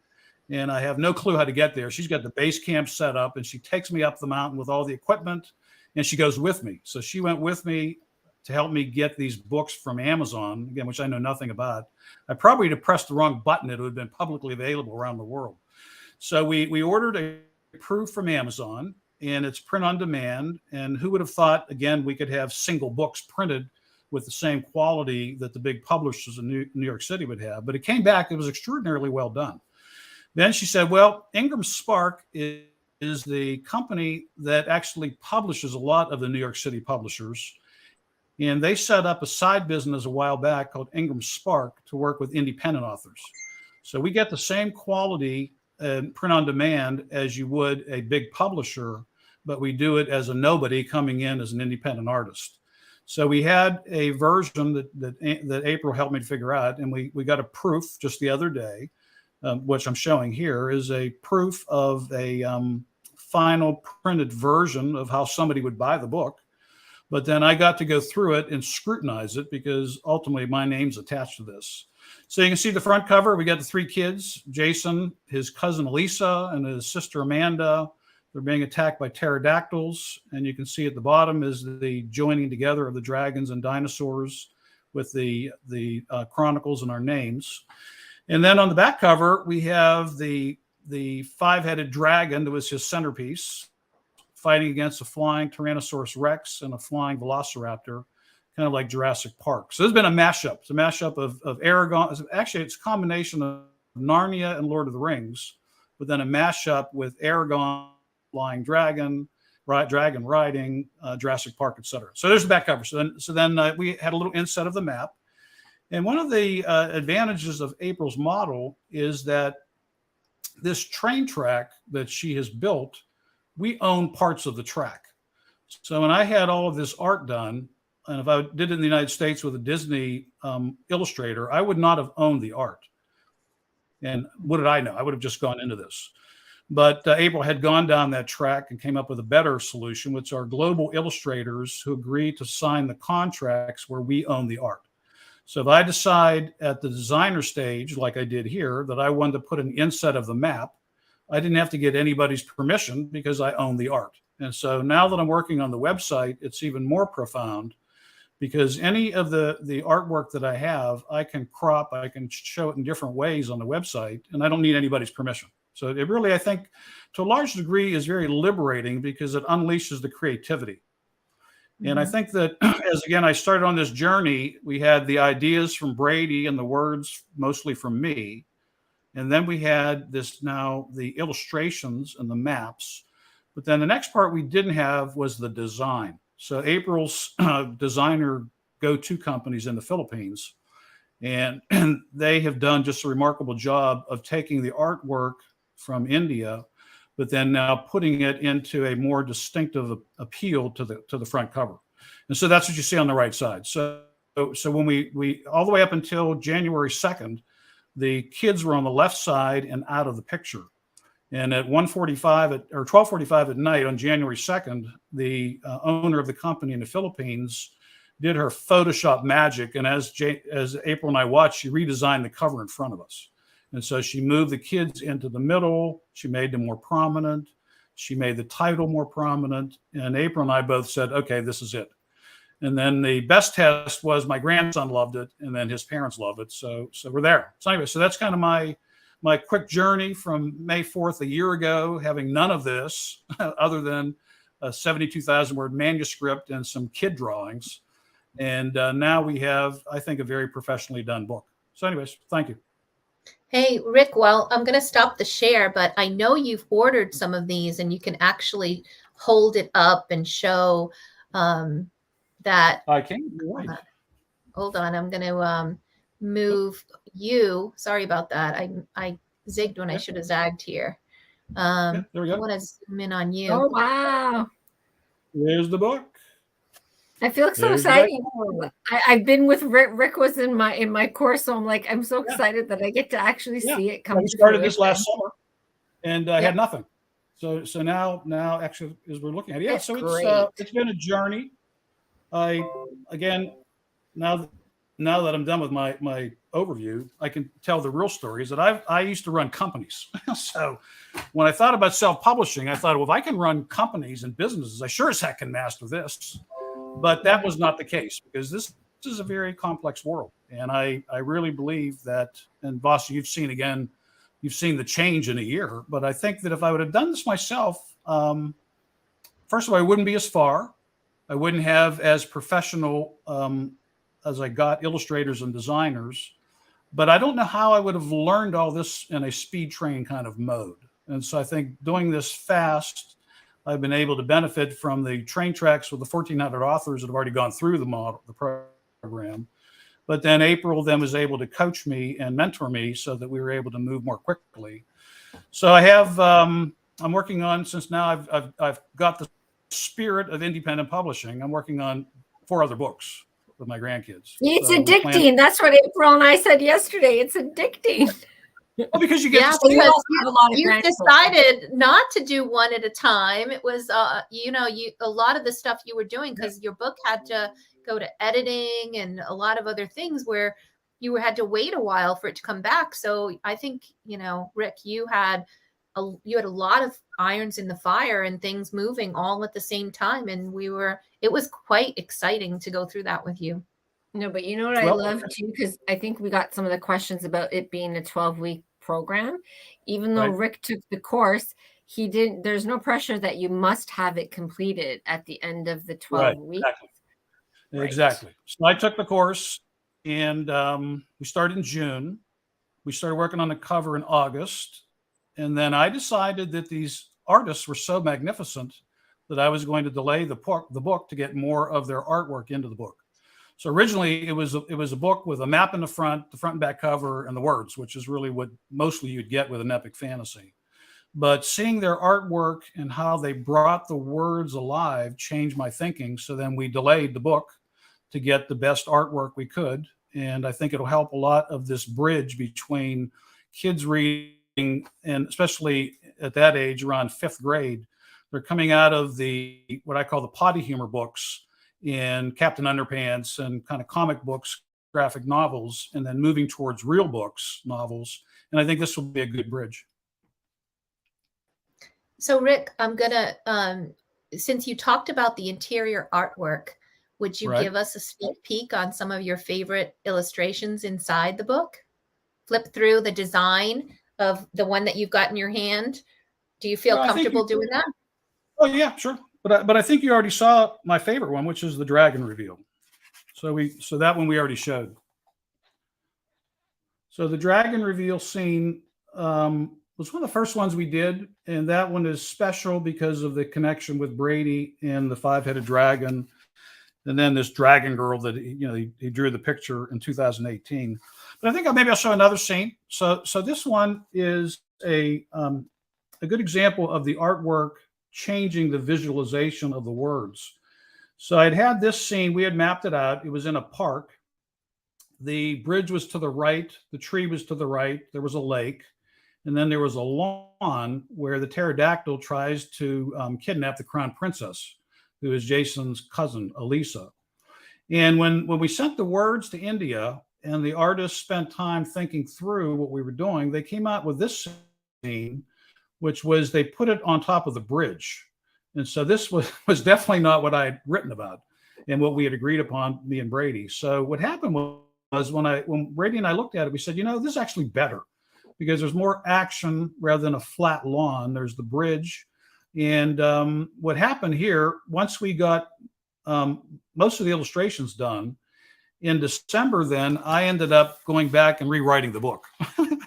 C: and I have no clue how to get there. She's got the base camp set up, and she takes me up the mountain with all the equipment, and she goes with me. So she went with me to help me get these books from Amazon, again, which I know nothing about. I probably had pressed the wrong button. It would have been publicly available around the world. So we ordered a proof from Amazon, and it's print on demand. And who would have thought, again, we could have single books printed with the same quality that the big publishers in New York City would have. But it came back, it was extraordinarily well done. Then she said, well, Ingram Spark is the company that actually publishes a lot of the New York City publishers. And they set up a side business a while back called Ingram Spark to work with independent authors. So we get the same quality print on demand as you would a big publisher, but we do it as a nobody coming in as an independent artist. So we had a version that April helped me to figure out, and we got a proof just the other day, which I'm showing here is a proof of a final printed version of how somebody would buy the book. But then I got to go through it and scrutinize it because ultimately my name's attached to this. So you can see the front cover. We got the three kids, Jason, his cousin Lisa, and his sister Amanda. They're being attacked by pterodactyls. And you can see at the bottom is the joining together of the dragons and dinosaurs with the chronicles and our names. And then on the back cover, we have the five-headed dragon that was his centerpiece, fighting against a flying Tyrannosaurus Rex and a flying Velociraptor, kind of like Jurassic Park. So there's been a mashup. It's a mashup of Aragon. Actually, it's a combination of Narnia and Lord of the Rings, but then a mashup with Aragon, flying dragon, dragon riding, Jurassic Park, etc. So there's the back cover. So then we had a little inset of the map. And one of the advantages of April's model is that this train track that she has built, we own parts of the track. So when I had all of this art done, and if I did it in the United States with a Disney illustrator, I would not have owned the art. And what did I know? I would have just gone into this. But April had gone down that track and came up with a better solution, which are global illustrators who agree to sign the contracts where we own the art. So if I decide at the designer stage, like I did here, that I wanted to put an inset of the map, I didn't have to get anybody's permission because I own the art. And so now that I'm working on the website, it's even more profound because any of the artwork that I have, I can crop, I can show it in different ways on the website, and I don't need anybody's permission. So it really, I think, to a large degree is very liberating because it unleashes the creativity. And I think that as, again, I started on this journey, we had the ideas from Brady and the words mostly from me. And then we had the illustrations and the maps. But then the next part we didn't have was the design. So April's designer go-to companies in the Philippines, and they have done just a remarkable job of taking the artwork from India, but then now putting it into a more distinctive appeal to the front cover. And so that's what you see on the right side. So when we all the way up until January 2nd, the kids were on the left side and out of the picture. And at 12:45 at night on January 2nd, the owner of the company in the Philippines did her Photoshop magic. And as April and I watched, she redesigned the cover in front of us. And so she moved the kids into the middle. She made them more prominent. She made the title more prominent. And April and I both said, okay, this is it. And then the best test was my grandson loved it, and then his parents loved it. So we're there. So anyway, so that's kind of my quick journey from May 4th a year ago, having none of this other than a 72,000 word manuscript and some kid drawings. And now we have, I think, a very professionally done book. So anyways, thank you.
A: Hey, Rick, well, I'm going to stop the share, but I know you've ordered some of these and you can actually hold it up and show that.
C: I can. Right.
A: Hold on. I'm going to move you. Sorry about that. I zigged when I should have zagged here.
C: There we go.
A: I want to zoom in on you.
B: Oh, wow.
C: There's the book.
B: I feel so excited. I've been with Rick. Rick was in my course, so I'm so excited that I get to actually see it come.
C: We started this last summer, and I had nothing. So now actually, as we're looking at it, yeah.
B: That's
C: So
B: great.
C: it's been a journey. I again now th- now that I'm done with my overview, I can tell the real story. Is that I used to run companies. So when I thought about self-publishing, I thought, well, if I can run companies and businesses, I sure as heck can master this. But that was not the case, because this is a very complex world, and I really believe that. And Boss, you've seen the change in a year. But I think that if I would have done this myself, first of all, I wouldn't be as far. I wouldn't have as professional as I got illustrators and designers. But I don't know how I would have learned all this in a speed train kind of mode. And so I think doing this fast, I've been able to benefit from the train tracks with the 1,400 authors that have already gone through the program. But then April then was able to coach me and mentor me so that we were able to move more quickly. So I have, I'm working on, since now I've got the spirit of independent publishing, I'm working on 4 other books with my grandkids.
B: It's
C: So
B: addicting. That's what April and I said yesterday. It's addicting.
C: well, because you get
A: Yeah,
C: to see
A: because
B: have a lot of
A: you
B: grandchildren.
A: decided not to do one at a time. It was, a lot of the stuff you were doing, because your book had to go to editing and a lot of other things where you had to wait a while for it to come back. So I think, Rick, you had a lot of irons in the fire and things moving all at the same time. And it was quite exciting to go through that with you.
B: No, but you know what I love too, because I think we got some of the questions about it being a 12-week program. Even though Rick took the course, there's no pressure that you must have it completed at the end of the 12 weeks.
C: Exactly. Exactly. So I took the course, and we started in June. We started working on the cover in August. And then I decided that these artists were so magnificent that I was going to delay the book to get more of their artwork into the book. So originally it was a book with a map in the front and back cover, and the words, which is really what mostly you'd get with an epic fantasy. But seeing their artwork and how they brought the words alive changed my thinking. So then we delayed the book to get the best artwork we could. And I think it'll help a lot of this bridge between kids reading, and especially at that age, around 5th grade, they're coming out of what I call the potty humor books in Captain Underpants and kind of comic books, graphic novels, and then moving towards real books, novels. And I think this will be a good bridge.
A: So Rick, I'm gonna, since you talked about the interior artwork, would you give us a sneak peek on some of your favorite illustrations inside the book? Flip through the design of the one that you've got in your hand. Do you feel comfortable doing that?
C: Oh yeah, sure. But I think you already saw my favorite one, which is the dragon reveal. So that one we already showed. So the dragon reveal scene was one of the first ones we did, and that one is special because of the connection with Brady and the 5-headed dragon, and then this dragon girl that he drew the picture in 2018. But I think maybe I'll show another scene. So this one is a good example of the artwork changing the visualization of the words. So I'd had this scene, we had mapped it out. It was in a park. The bridge was to the right, the tree was to the right, there was a lake, and then there was a lawn where the pterodactyl tries to kidnap the crown princess, who is Jason's cousin, Elisa. And when we sent the words to India and the artists spent time thinking through what we were doing, they came out with this scene, which was they put it on top of the bridge. And so this was definitely not what I had written about and what we had agreed upon, me and Brady. So what happened was when Brady and I looked at it, we said, this is actually better because there's more action rather than a flat lawn. There's the bridge. And what happened here, once we got most of the illustrations done, in December then, I ended up going back and rewriting the book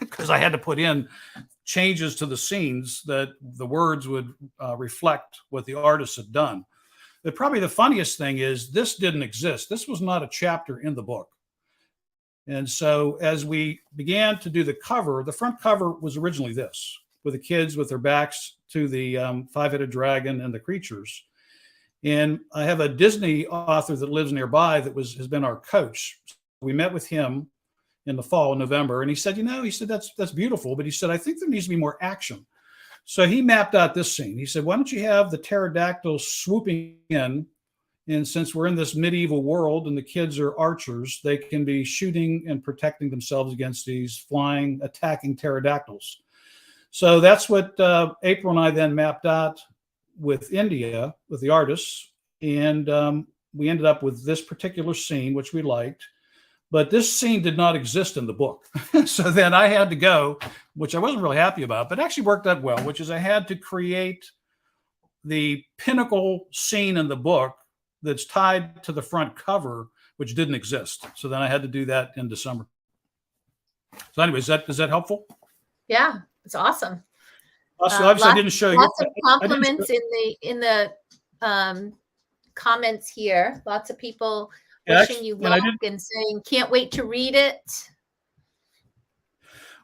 C: because I had to put in changes to the scenes that the words would reflect what the artists had done. But probably the funniest thing is this didn't exist. This was not a chapter in the book. And so as we began to do the cover, the front cover was originally this, with the kids with their backs to the 5-headed dragon and the creatures. And I have a Disney author that lives nearby that has been our coach. We met with him in the fall, in November, and he said, that's beautiful, but he said, I think there needs to be more action. So he mapped out this scene. He said, why don't you have the pterodactyls swooping in? And since we're in this medieval world and the kids are archers, they can be shooting and protecting themselves against these flying, attacking pterodactyls. So that's what April and I then mapped out with India, with the artists. And we ended up with this particular scene, which we liked. But this scene did not exist in the book. So then I had to go, which I wasn't really happy about, but actually worked out well, which is I had to create the pinnacle scene in the book that's tied to the front cover, which didn't exist. So then I had to do that in December. So anyways, is that helpful?
A: Yeah, it's awesome.
C: Also, obviously, I didn't show you.
A: Lots of compliments in the comments here. Lots of people wishing you luck and saying, can't wait to read it.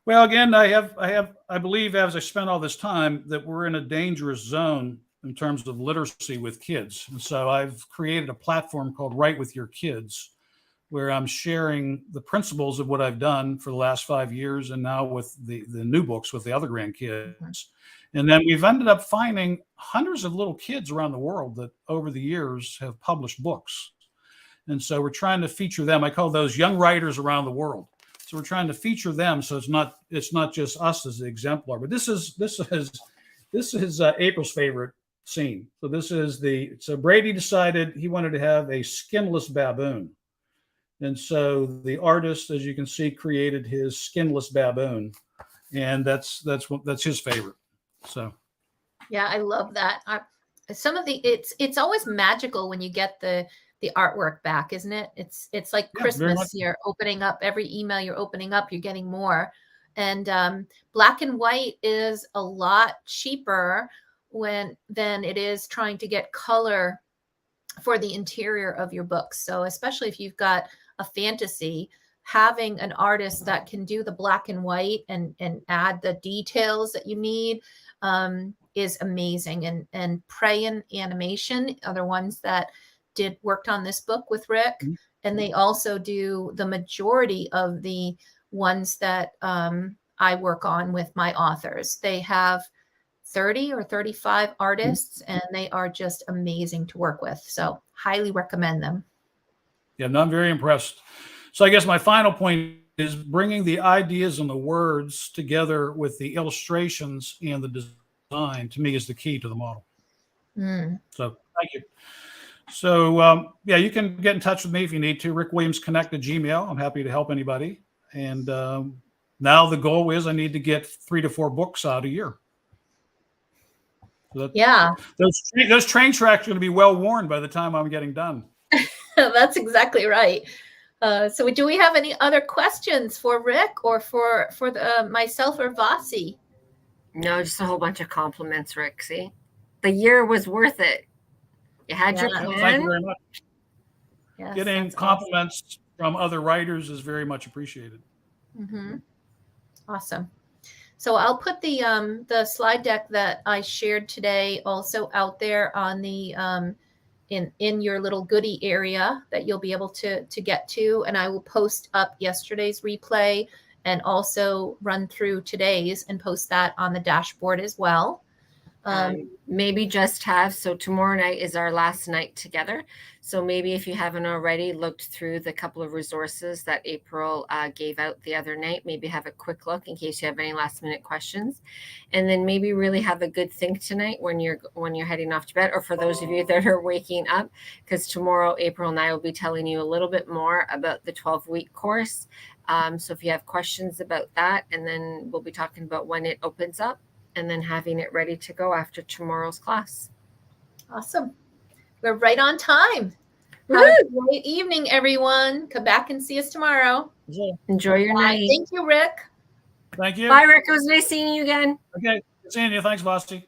C: Well, again, I believe as I spent all this time that we're in a dangerous zone in terms of literacy with kids. And so I've created a platform called Write with Your Kids, where I'm sharing the principles of what I've done for the last 5 years and now with the new books with the other grandkids. Mm-hmm. And then we've ended up finding hundreds of little kids around the world that over the years have published books. And so we're trying to feature them. I call those young writers around the world. So we're trying to feature them. So it's not just us as the exemplar, but this is April's favorite scene. So Brady decided he wanted to have a skinless baboon. And so the artist, as you can see, created his skinless baboon. And that's his favorite. So.
A: Yeah, I love that. It's always magical when you get the artwork back, isn't it? It's like Christmas. You're opening up every email you're opening up, you're getting more. And black and white is a lot cheaper than it is trying to get color for the interior of your books. So especially if you've got a fantasy, having an artist that can do the black and white and add the details that you need is amazing. And Prey and Animation are the ones that worked on this book with Rick. Mm-hmm. And they also do the majority of the ones that I work on with my authors. They have 30 or 35 artists, and they are just amazing to work with. So highly recommend them.
C: Yeah, no, I'm very impressed. So I guess my final point is bringing the ideas and the words together with the illustrations and the design, to me, is the key to the model. So thank you. So you can get in touch with me if you need to. Rick Williams Connect at Gmail. I'm happy to help anybody. And now the goal is I need to get 3 to 4 books out a year. So those train tracks are going to be well worn by the time I'm getting done.
A: That's exactly right. So do we have any other questions for Rick or for myself or Vasi?
B: No, just a whole bunch of compliments, Rick. See, the year was worth it. You had your plan.
C: Thank you very much. Yes, getting compliments from other writers is very much appreciated.
A: Mm-hmm. Awesome. So I'll put the slide deck that I shared today also out there on the in your little goodie area that you'll be able to get to, and I will post up yesterday's replay and also run through today's and post that on the dashboard as well.
B: Maybe so tomorrow night is our last night together. So maybe if you haven't already looked through the couple of resources that April gave out the other night, maybe have a quick look in case you have any last minute questions, and then maybe really have a good think tonight when you're heading off to bed, or for those of you that are waking up, because tomorrow April and I will be telling you a little bit more about the 12-week course. So if you have questions about that, and then we'll be talking about when it opens up, and then having it ready to go after tomorrow's class.
A: Awesome. We're right on time. Have a great evening, everyone. Come back and see us tomorrow.
B: Enjoy your night.
A: Thank you, Rick.
C: Thank you.
B: Bye, Rick. It was nice seeing you again.
C: Okay. Seeing you. Thanks, Vasti.